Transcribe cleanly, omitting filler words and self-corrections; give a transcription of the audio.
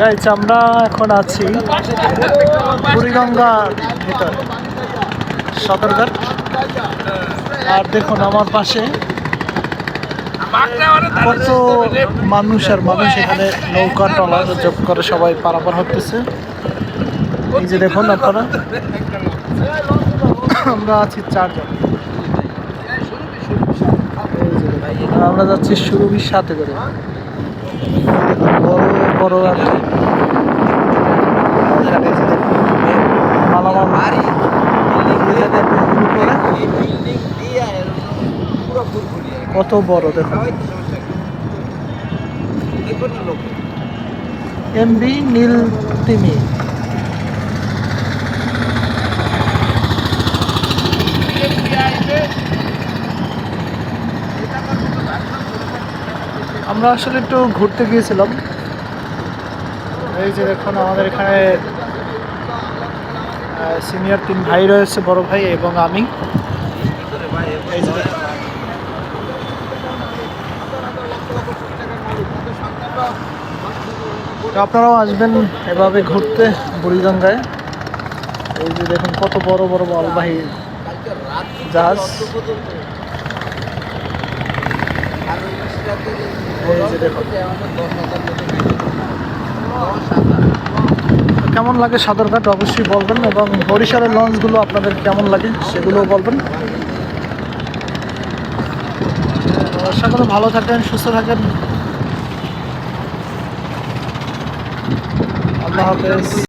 Guys, আমরা এখন আছি বুড়িগঙ্গার ভিতর সদরঘাট। আর দেখুন আমার পাশে কত মানুষ আর মানুষ এখানে নৌকা ট্রলার যোগ করে সবাই পারাপার হতেছে। এই যে দেখুন আপনারা, আমরা আছি 4 জন। আমরা যাচ্ছি সুরভির সাথে করে। বড় বড় আর মালামাল কত বড় দেখুন। এমবি নীল তিমি। আমরা আসলে একটু ঘুরতে গিয়েছিলাম। এই যে দেখুন আমাদের এখানে সিনিয়র 3 ভাই রয়েছে, বড় ভাই এবং আমি। এই যে আপনারাও আসবেন এভাবে ঘুরতে বুড়িগঙ্গায়। এই যে দেখুন কত বড় বড় মালবাহী জাহাজ। এই যে দেখুন কেমন লাগে সদরঘাট অবশ্যই বলবেন, এবং বরিশালের লঞ্চগুলো আপনাদের কেমন লাগে সেগুলোও বলবেন। সকলে ভালো থাকেন, সুস্থ থাকেন। আল্লাহ হাফেজ।